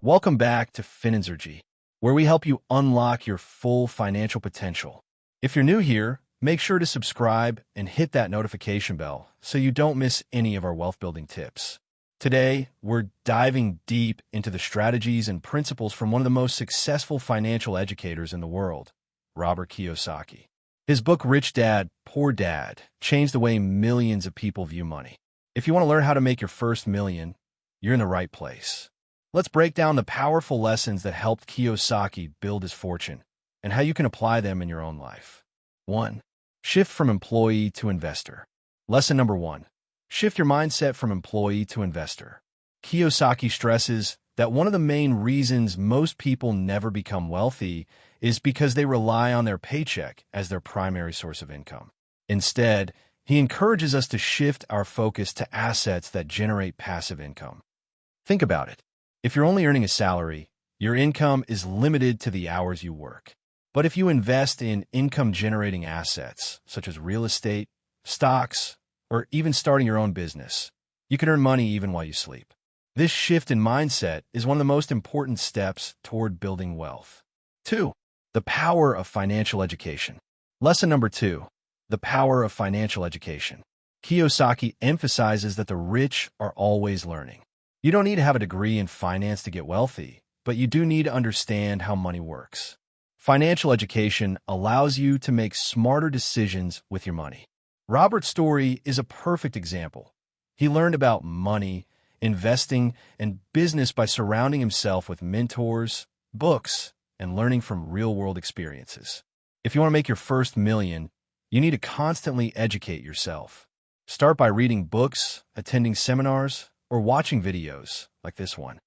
Welcome back to Finanzergy, where we help you unlock your full financial potential. If you're new here, make sure to subscribe and hit that notification bell so you don't miss any of our wealth-building tips. Today, we're diving deep into the strategies and principles from one of the most successful financial educators in the world, Robert Kiyosaki. His book, Rich Dad, Poor Dad, changed the way millions of people view money. If you want to learn how to make your first million, you're in the right place. Let's break down the powerful lessons that helped Kiyosaki build his fortune and how you can apply them in your own life. 1. Shift from employee to investor. Lesson number 1. Shift your mindset from employee to investor. Kiyosaki stresses that one of the main reasons most people never become wealthy is because they rely on their paycheck as their primary source of income. Instead, he encourages us to shift our focus to assets that generate passive income. Think about it. If you're only earning a salary, your income is limited to the hours you work. But if you invest in income-generating assets, such as real estate, stocks, or even starting your own business, you can earn money even while you sleep. This shift in mindset is one of the most important steps toward building wealth. 2. The power of financial education. Lesson number 2. The power of financial education. Kiyosaki emphasizes that the rich are always learning. You don't need to have a degree in finance to get wealthy, but you do need to understand how money works. Financial education allows you to make smarter decisions with your money. Robert's story is a perfect example. He learned about money, investing, and business by surrounding himself with mentors, books, and learning from real-world experiences. If you want to make your first million, you need to constantly educate yourself. Start by reading books, attending seminars, or watching videos like this one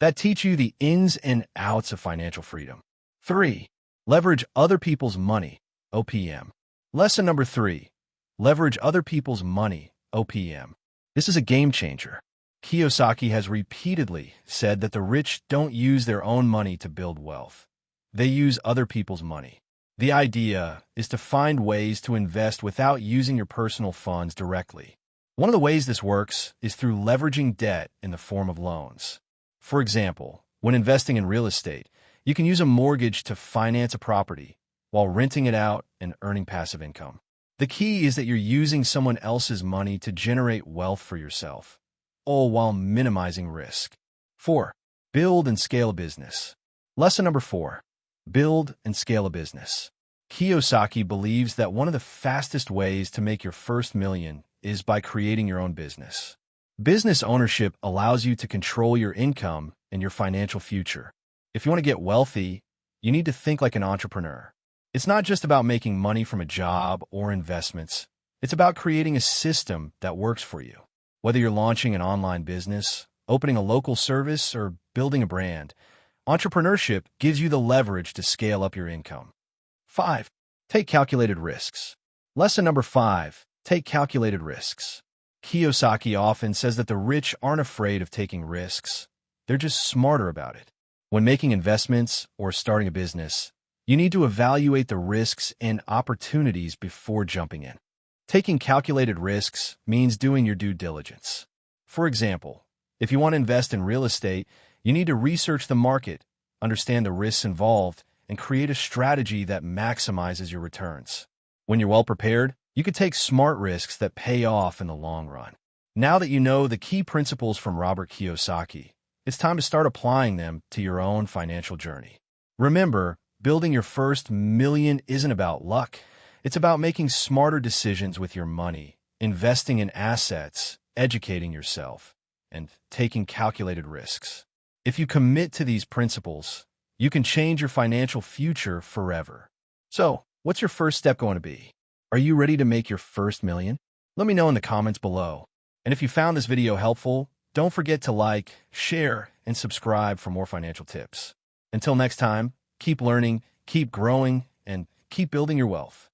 that teach you the ins and outs of financial freedom. 3. Leverage other people's money, OPM. Lesson number 3. Leverage other people's money, OPM. This is a game changer. Kiyosaki has repeatedly said that the rich don't use their own money to build wealth. They use other people's money. The idea is to find ways to invest without using your personal funds directly. One of the ways this works is through leveraging debt in the form of loans. For example, when investing in real estate, you can use a mortgage to finance a property while renting it out and earning passive income. The key is that you're using someone else's money to generate wealth for yourself, all while minimizing risk. 4. Build and scale a business. Lesson number 4. Build and scale a business. Kiyosaki believes that one of the fastest ways to make your first million is by creating your own business. Business ownership allows you to control your income and your financial future. If you want to get wealthy, you need to think like an entrepreneur. It's not just about making money from a job or investments. It's about creating a system that works for you. Whether you're launching an online business, opening a local service, or building a brand, entrepreneurship gives you the leverage to scale up your income. 5. Take calculated risks. Lesson number 5. Take calculated risks. Kiyosaki often says that the rich aren't afraid of taking risks. They're just smarter about it. When making investments or starting a business, you need to evaluate the risks and opportunities before jumping in. Taking calculated risks means doing your due diligence. For example, if you want to invest in real estate, you need to research the market, understand the risks involved, and create a strategy that maximizes your returns. When you're well prepared, you can take smart risks that pay off in the long run. Now that you know the key principles from Robert Kiyosaki, it's time to start applying them to your own financial journey. Remember, building your first million isn't about luck. It's about making smarter decisions with your money, investing in assets, educating yourself, and taking calculated risks. If you commit to these principles, you can change your financial future forever. So, what's your first step going to be? Are you ready to make your first million? Let me know in the comments below. And if you found this video helpful, don't forget to like, share, and subscribe for more financial tips. Until next time, keep learning, keep growing, and keep building your wealth.